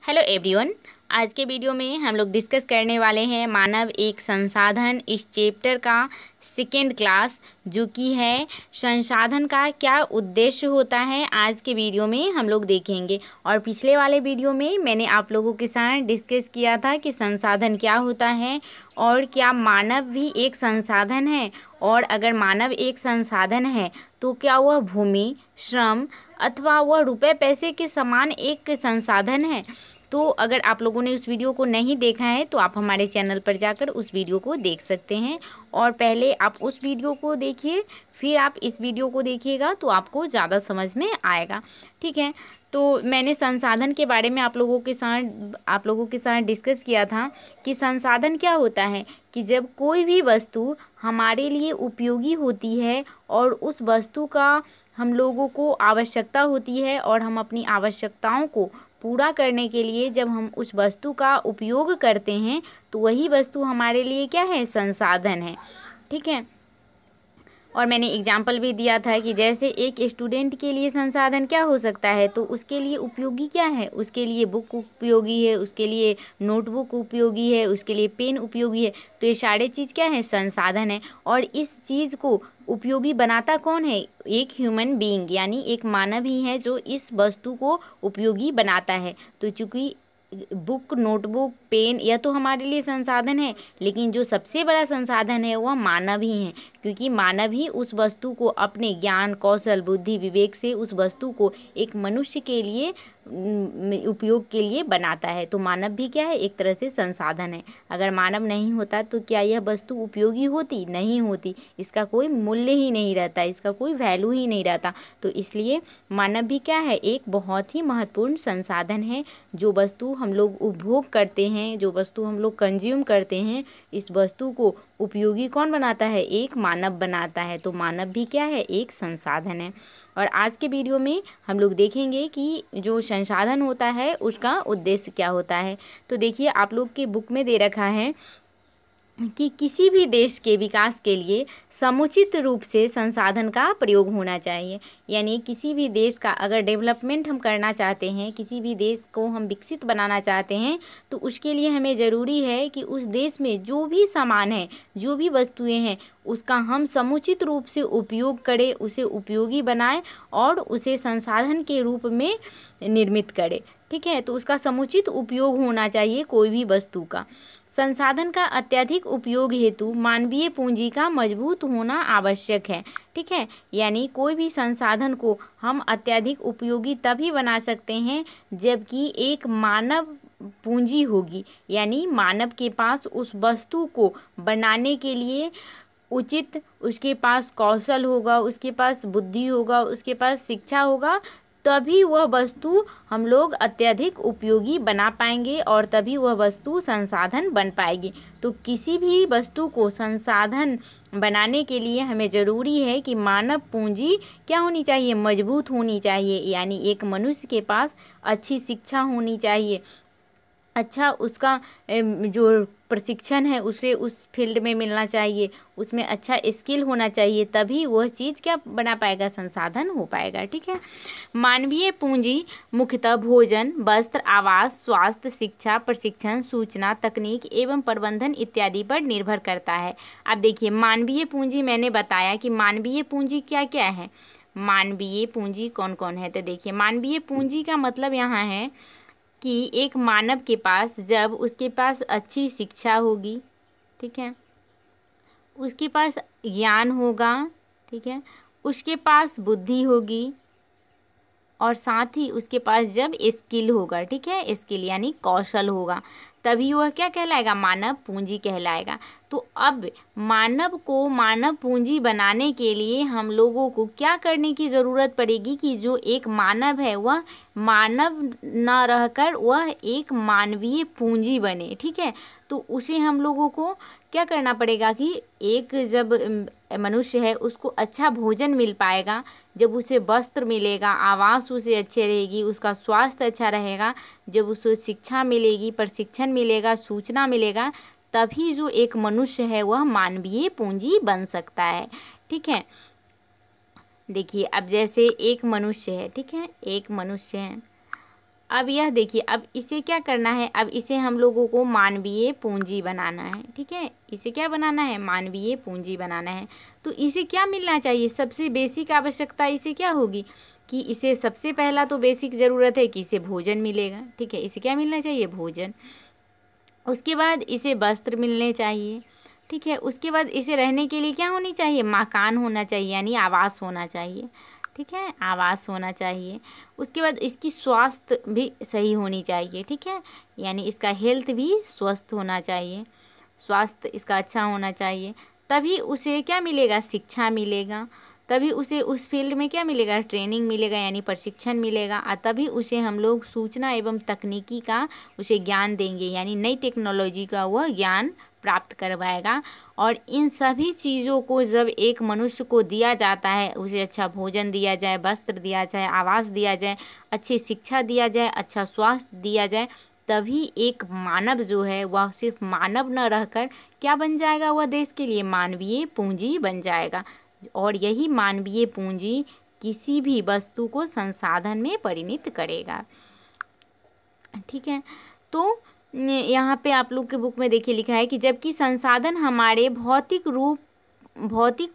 Hello everyone. आज के video में हम लोग डिस्कस करने वाले हैं मानव एक संसाधन, इस चैप्टर का सेकेंड क्लास, जो कि है संसाधन का क्या उद्देश्य होता है। आज के वीडियो में हम लोग देखेंगे। और पिछले वाले वीडियो में मैंने आप लोगों के साथ डिस्कस किया था कि संसाधन क्या होता है और क्या मानव भी एक संसाधन है, और अगर मानव एक संसाधन है तो क्या वह भूमि, श्रम अथवा वह रुपए पैसे के समान एक संसाधन है। तो अगर आप लोगों ने उस वीडियो को नहीं देखा है तो आप हमारे चैनल पर जाकर उस वीडियो को देख सकते हैं, और पहले आप उस वीडियो को देखिए, फिर आप इस वीडियो को देखिएगा तो आपको ज़्यादा समझ में आएगा। ठीक है, तो मैंने संसाधन के बारे में आप लोगों के साथ डिस्कस किया था कि संसाधन क्या होता है, कि जब कोई भी वस्तु हमारे लिए उपयोगी होती है और उस वस्तु का हम लोगों को आवश्यकता होती है, और हम अपनी आवश्यकताओं को पूरा करने के लिए जब हम उस वस्तु का उपयोग करते हैं तो वही वस्तु हमारे लिए क्या है, संसाधन है। ठीक है, और मैंने एग्जाम्पल भी दिया था कि जैसे एक स्टूडेंट के लिए संसाधन क्या हो सकता है, तो उसके लिए उपयोगी क्या है, उसके लिए बुक उपयोगी है, उसके लिए नोटबुक उपयोगी है, उसके लिए पेन उपयोगी है। तो ये सारे चीज़ क्या है, संसाधन है। और इस चीज़ को उपयोगी बनाता कौन है, एक ह्यूमन बीइंग यानी एक मानव ही है जो इस वस्तु को उपयोगी बनाता है। तो चूँकि बुक, नोटबुक, पेन यह तो हमारे लिए संसाधन है, लेकिन जो सबसे बड़ा संसाधन है वह मानव ही है, क्योंकि मानव ही उस वस्तु को अपने ज्ञान, कौशल, बुद्धि, विवेक से उस वस्तु को एक मनुष्य के लिए उपयोग के लिए बनाता है। तो मानव भी क्या है, एक तरह से संसाधन है। अगर मानव नहीं होता तो क्या यह वस्तु उपयोगी होती, नहीं होती, इसका कोई मूल्य ही नहीं रहता, इसका कोई वैल्यू ही नहीं रहता। तो इसलिए मानव भी क्या है, एक बहुत ही महत्वपूर्ण संसाधन है। जो वस्तु हम लोग उपभोग करते हैं, जो वस्तु हम लोग कंज्यूम करते हैं, इस वस्तु को उपयोगी कौन बनाता है, एक मानव बनाता है। तो मानव भी क्या है, एक संसाधन है। और आज के वीडियो में हम लोग देखेंगे कि जो संसाधन होता है उसका उद्देश्य क्या होता है। तो देखिए, आप लोग के बुक में दे रखा है कि किसी भी देश के विकास के लिए समुचित रूप से संसाधन का प्रयोग होना चाहिए। यानी किसी भी देश का अगर डेवलपमेंट हम करना चाहते हैं, किसी भी देश को हम विकसित बनाना चाहते हैं, तो उसके लिए हमें ज़रूरी है कि उस देश में जो भी सामान है, जो भी वस्तुएं हैं, उसका हम समुचित रूप से उपयोग करें, उसे उपयोगी बनाएं और उसे संसाधन के रूप में निर्मित करें। ठीक है, तो उसका समुचित उपयोग होना चाहिए कोई भी वस्तु का। संसाधन का अत्यधिक उपयोग हेतु मानवीय पूंजी का मजबूत होना आवश्यक है। ठीक है, यानी कोई भी संसाधन को हम अत्यधिक उपयोगी तभी बना सकते हैं जबकि एक मानव पूंजी होगी, यानी मानव के पास उस वस्तु को बनाने के लिए उचित, उसके पास कौशल होगा, उसके पास बुद्धि होगा, उसके पास शिक्षा होगा, तभी वह वस्तु हम लोग अत्यधिक उपयोगी बना पाएंगे और तभी वह वस्तु संसाधन बन पाएगी। तो किसी भी वस्तु को संसाधन बनाने के लिए हमें ज़रूरी है कि मानव पूंजी क्या होनी चाहिए, मजबूत होनी चाहिए। यानी एक मनुष्य के पास अच्छी शिक्षा होनी चाहिए, अच्छा उसका जो प्रशिक्षण है उसे उस फील्ड में मिलना चाहिए, उसमें अच्छा स्किल होना चाहिए, तभी वह चीज़ क्या बना पाएगा, संसाधन हो पाएगा। ठीक है, मानवीय पूंजी मुख्यतः भोजन, वस्त्र, आवास, स्वास्थ्य, शिक्षा, प्रशिक्षण, सूचना, तकनीक एवं प्रबंधन इत्यादि पर निर्भर करता है। अब देखिए, मानवीय पूंजी मैंने बताया कि मानवीय पूंजी क्या क्या है, मानवीय पूंजी कौन कौन है। तो देखिए, मानवीय पूंजी का मतलब यहाँ है कि एक मानव के पास, जब उसके पास अच्छी शिक्षा होगी, ठीक है, उसके पास ज्ञान होगा, ठीक है, उसके पास बुद्धि होगी, और साथ ही उसके पास जब स्किल होगा, ठीक है, स्किल यानी कौशल होगा, तभी वह क्या कहलाएगा, मानव पूंजी कहलाएगा। तो अब मानव को मानव पूंजी बनाने के लिए हम लोगों को क्या करने की ज़रूरत पड़ेगी कि जो एक मानव है वह मानव न रहकर वह एक मानवीय पूंजी बने। ठीक है, तो उसे हम लोगों को क्या करना पड़ेगा कि एक जब मनुष्य है उसको अच्छा भोजन मिल पाएगा, जब उसे वस्त्र मिलेगा, आवास उसे अच्छी रहेगी, उसका स्वास्थ्य अच्छा रहेगा, जब उसे शिक्षा मिलेगी, प्रशिक्षण मिलेगा, सूचना मिलेगा, तभी जो एक मनुष्य है वह मानवीय पूंजी बन सकता है। ठीक है, देखिए, अब जैसे एक मनुष्य है, ठीक है, एक मनुष्य है, अब यह देखिए, अब इसे क्या करना है, अब इसे हम लोगों को मानवीय पूंजी बनाना है। ठीक है, इसे क्या बनाना है, मानवीय पूंजी बनाना है। तो इसे क्या मिलना चाहिए, सबसे बेसिक आवश्यकता इसे क्या होगी कि इसे सबसे पहला तो बेसिक ज़रूरत है कि इसे भोजन मिलेगा। ठीक है, इसे क्या मिलना चाहिए, भोजन। उसके बाद इसे वस्त्र मिलने चाहिए। ठीक है, उसके बाद इसे रहने के लिए क्या होनी चाहिए, मकान होना चाहिए, यानी आवास होना चाहिए। ठीक है, आवास होना चाहिए। उसके बाद इसकी स्वास्थ्य भी सही होनी चाहिए। ठीक है, यानी इसका हेल्थ भी स्वस्थ होना चाहिए, स्वास्थ्य इसका अच्छा होना चाहिए। तभी उसे क्या मिलेगा, शिक्षा मिलेगा। तभी उसे उस फील्ड में क्या मिलेगा, ट्रेनिंग मिलेगा, यानी प्रशिक्षण मिलेगा। और तभी उसे हम लोग सूचना एवं तकनीकी का उसे ज्ञान देंगे, यानी नई टेक्नोलॉजी का वह ज्ञान प्राप्त करवाएगा। और इन सभी चीज़ों को जब एक मनुष्य को दिया जाता है, उसे अच्छा भोजन दिया जाए, वस्त्र दिया जाए, आवास दिया जाए, अच्छी शिक्षा दिया जाए, अच्छा स्वास्थ्य दिया जाए, तभी एक मानव जो है वह सिर्फ मानव न रहकर क्या बन जाएगा, वह देश के लिए मानवीय पूंजी बन जाएगा। और यही मानवीय पूंजी किसी भी वस्तु को संसाधन में परिणत करेगा। ठीक है, तो यहाँ पे आप लोग के बुक में देखिए लिखा है कि जबकि संसाधन हमारे भौतिक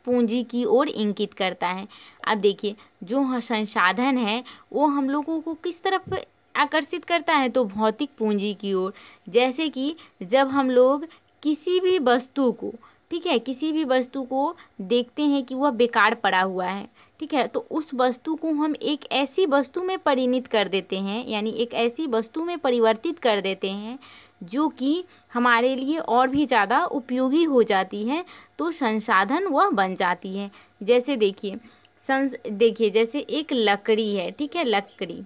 पूंजी की ओर इंगित करता है। अब देखिए, जो संसाधन है वो हम लोगों को किस तरफ आकर्षित करता है, तो भौतिक पूंजी की ओर। जैसे कि जब हम लोग किसी भी वस्तु को, ठीक है, किसी भी वस्तु को देखते हैं कि वह बेकार पड़ा हुआ है, ठीक है, तो उस वस्तु को हम एक ऐसी वस्तु में परिणत कर देते हैं, यानी एक ऐसी वस्तु में परिवर्तित कर देते हैं जो कि हमारे लिए और भी ज़्यादा उपयोगी हो जाती है, तो संसाधन वह बन जाती है। जैसे देखिए जैसे एक लकड़ी है, ठीक है, लकड़ी,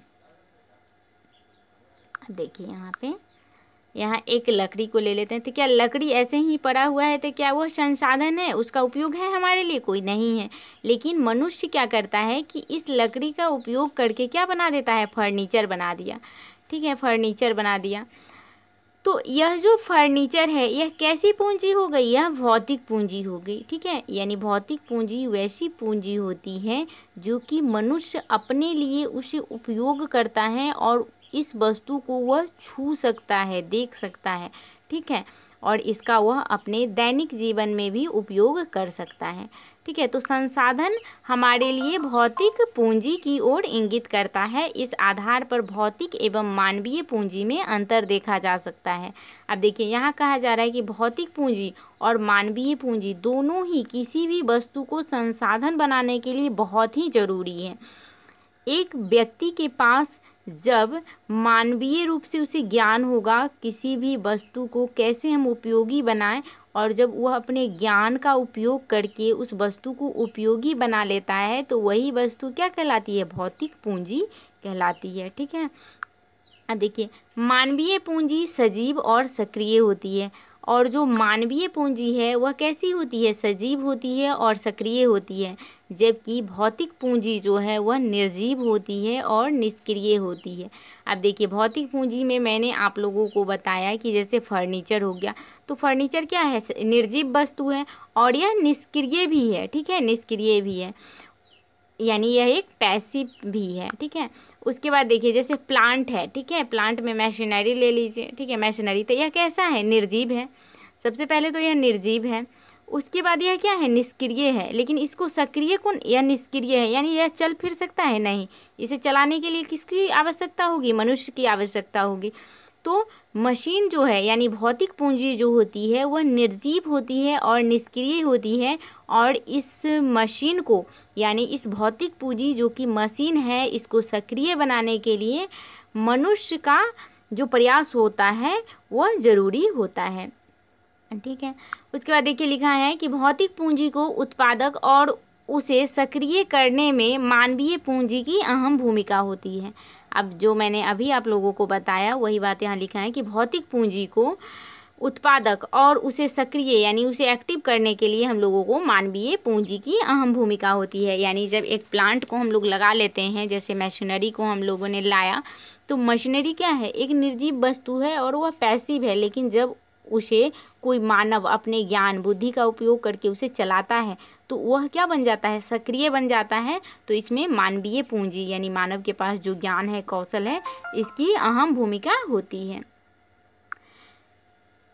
देखिए यहाँ एक लकड़ी को ले लेते हैं, तो क्या लकड़ी ऐसे ही पड़ा हुआ है तो क्या वो संसाधन है, उसका उपयोग है हमारे लिए, कोई नहीं है। लेकिन मनुष्य क्या करता है कि इस लकड़ी का उपयोग करके क्या बना देता है, फर्नीचर बना दिया। ठीक है, फर्नीचर बना दिया। तो यह जो फर्नीचर है यह कैसी पूंजी हो गई, यह भौतिक पूंजी हो गई। ठीक है, यानी भौतिक पूंजी वैसी पूंजी होती है जो कि मनुष्य अपने लिए उसे उपयोग करता है और इस वस्तु को वह छू सकता है, देख सकता है। ठीक है, और इसका वह अपने दैनिक जीवन में भी उपयोग कर सकता है। ठीक है, तो संसाधन हमारे लिए भौतिक पूंजी की ओर इंगित करता है। इस आधार पर भौतिक एवं मानवीय पूंजी में अंतर देखा जा सकता है। अब देखिए, यहाँ कहा जा रहा है कि भौतिक पूंजी और मानवीय पूंजी दोनों ही किसी भी वस्तु को संसाधन बनाने के लिए बहुत ही जरूरी है। एक व्यक्ति के पास जब मानवीय रूप से उसे ज्ञान होगा किसी भी वस्तु को कैसे हम उपयोगी बनाएं, और जब वह अपने ज्ञान का उपयोग करके उस वस्तु को उपयोगी बना लेता है, तो वही वस्तु क्या कहलाती है, भौतिक पूंजी कहलाती है। ठीक है, अब देखिए, मानवीय पूंजी सजीव और सक्रिय होती है, और जो मानवीय पूंजी है वह कैसी होती है, सजीव होती है और सक्रिय होती है। जबकि भौतिक पूंजी जो है वह निर्जीव होती है और निष्क्रिय होती है। अब देखिए, भौतिक पूंजी में मैंने आप लोगों को बताया कि जैसे फर्नीचर हो गया, तो फर्नीचर क्या है, निर्जीव वस्तु है और यह निष्क्रिय भी है। ठीक है, निष्क्रिय भी है, यानी यह एक पैसिव भी है। ठीक है, उसके बाद देखिए जैसे प्लांट है, ठीक है, प्लांट में मशीनरी ले लीजिए। ठीक है, मशीनरी तो यह कैसा है, निर्जीव है। सबसे पहले तो यह निर्जीव है, उसके बाद यह क्या है, निष्क्रिय है। लेकिन इसको सक्रिय कौन, यह निष्क्रिय है, यानी यह चल फिर सकता है नहीं। इसे चलाने के लिए किसकी आवश्यकता होगी, मनुष्य की आवश्यकता होगी। तो मशीन जो है यानी भौतिक पूंजी जो होती है वह निर्जीव होती है और निष्क्रिय होती है, और इस मशीन को यानी इस भौतिक पूंजी जो कि मशीन है, इसको सक्रिय बनाने के लिए मनुष्य का जो प्रयास होता है वह ज़रूरी होता है। ठीक है, उसके बाद देखिए लिखा है कि भौतिक पूंजी को उत्पादक और उसे सक्रिय करने में मानवीय पूंजी की अहम भूमिका होती है। अब जो मैंने अभी आप लोगों को बताया वही बात यहाँ लिखा है कि भौतिक पूंजी को उत्पादक और उसे सक्रिय यानी उसे एक्टिव करने के लिए हम लोगों को मानवीय पूंजी की अहम भूमिका होती है। यानी जब एक प्लांट को हम लोग लगा लेते हैं, जैसे मशीनरी को हम लोगों ने लाया, तो मशीनरी क्या है, एक निर्जीव वस्तु है और वह पैसिव है। लेकिन जब उसे कोई मानव अपने ज्ञान बुद्धि का उपयोग करके उसे चलाता है तो वह क्या बन जाता है, सक्रिय बन जाता है। तो इसमें मानवीय पूंजी यानी मानव के पास जो ज्ञान है, कौशल है, इसकी अहम भूमिका होती है।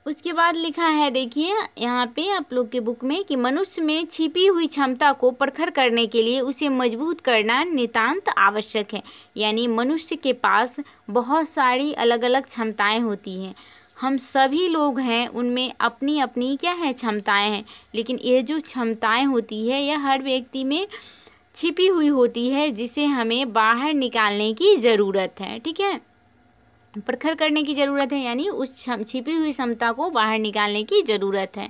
उसके बाद लिखा है, देखिए यहाँ पे आप लोग के बुक में, कि मनुष्य में छिपी हुई क्षमता को प्रखर करने के लिए उसे मजबूत करना नितांत आवश्यक है। यानी मनुष्य के पास बहुत सारी अलग अलग क्षमताएं होती हैं। हम सभी लोग हैं, उनमें अपनी अपनी क्या है, क्षमताएं हैं, लेकिन ये जो क्षमताएं होती है यह हर व्यक्ति में छिपी हुई होती है, जिसे हमें बाहर निकालने की ज़रूरत है। ठीक है, प्रखर करने की ज़रूरत है, यानी उस छिपी हुई क्षमता को बाहर निकालने की ज़रूरत है।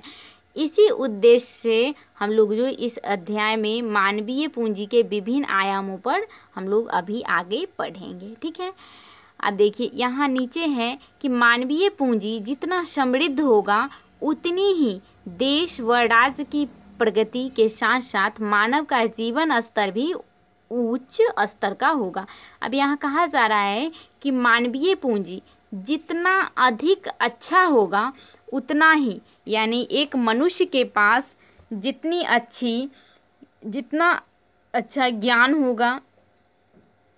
इसी उद्देश्य से हम लोग जो इस अध्याय में मानवीय पूंजी के विभिन्न आयामों पर हम लोग अभी आगे पढ़ेंगे। ठीक है, अब देखिए यहाँ नीचे है कि मानवीय पूंजी जितना समृद्ध होगा उतनी ही देश व राज्य की प्रगति के साथ साथ मानव का जीवन स्तर भी उच्च स्तर का होगा। अब यहाँ कहा जा रहा है कि मानवीय पूंजी जितना अधिक अच्छा होगा उतना ही, यानी एक मनुष्य के पास जितना अच्छा ज्ञान होगा,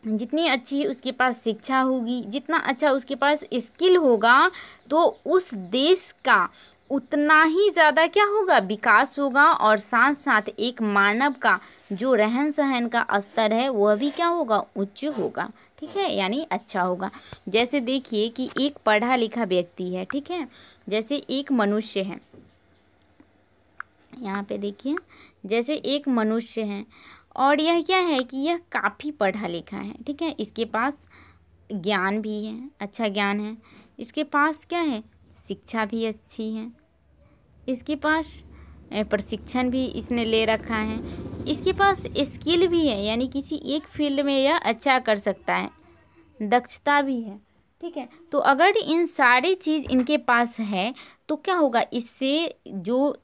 जितनी अच्छी उसके पास शिक्षा होगी, जितना अच्छा उसके पास स्किल होगा, तो उस देश का उतना ही ज़्यादा क्या होगा, विकास होगा। और साथ साथ एक मानव का जो रहन सहन का स्तर है वह भी क्या होगा, उच्च होगा। ठीक है, यानी अच्छा होगा। जैसे देखिए कि एक पढ़ा लिखा व्यक्ति है, ठीक है, जैसे एक मनुष्य है, यहाँ पे देखिए जैसे एक मनुष्य है और यह क्या है कि यह काफ़ी पढ़ा लिखा है। ठीक है, इसके पास ज्ञान भी है, अच्छा ज्ञान है, इसके पास क्या है, शिक्षा भी अच्छी है, इसके पास प्रशिक्षण भी इसने ले रखा है, इसके पास स्किल भी है, यानी किसी एक फील्ड में यह अच्छा कर सकता है, दक्षता भी है। ठीक है, तो अगर इन सारी चीज़ इनके पास है तो क्या होगा, इससे जो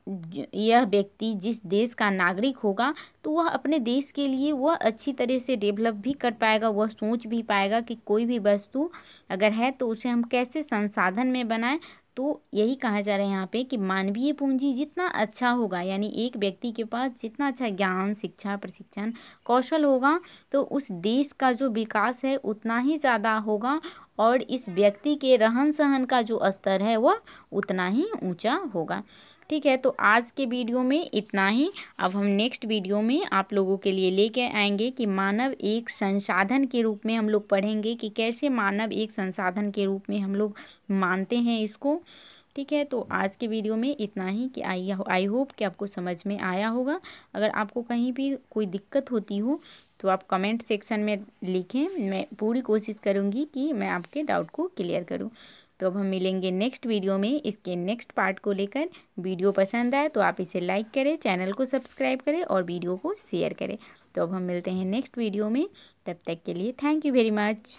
यह व्यक्ति जिस देश का नागरिक होगा तो वह अपने देश के लिए वह अच्छी तरह से डेवलप भी कर पाएगा। वह सोच भी पाएगा कि कोई भी वस्तु अगर है तो उसे हम कैसे संसाधन में बनाएं। तो यही कहा जा रहा है यहाँ पे कि मानवीय पूंजी जितना अच्छा होगा, यानी एक व्यक्ति के पास जितना अच्छा ज्ञान, शिक्षा, प्रशिक्षण, कौशल होगा तो उस देश का जो विकास है उतना ही ज़्यादा होगा और इस व्यक्ति के रहन सहन का जो स्तर है वह उतना ही ऊंचा होगा। ठीक है, तो आज के वीडियो में इतना ही। अब हम नेक्स्ट वीडियो में आप लोगों के लिए लेके आएंगे कि मानव एक संसाधन के रूप में हम लोग पढ़ेंगे कि कैसे मानव एक संसाधन के रूप में हम लोग मानते हैं इसको। ठीक है, तो आज के वीडियो में इतना ही कि आई होप कि आपको समझ में आया होगा। अगर आपको कहीं भी कोई दिक्कत होती हो तो आप कमेंट सेक्शन में लिखें, मैं पूरी कोशिश करूँगी कि मैं आपके डाउट को क्लियर करूँ। तो अब हम मिलेंगे नेक्स्ट वीडियो में इसके नेक्स्ट पार्ट को लेकर। वीडियो पसंद आए तो आप इसे लाइक करें, चैनल को सब्सक्राइब करें और वीडियो को शेयर करें। तो अब हम मिलते हैं नेक्स्ट वीडियो में, तब तक के लिए थैंक यू वेरी मच।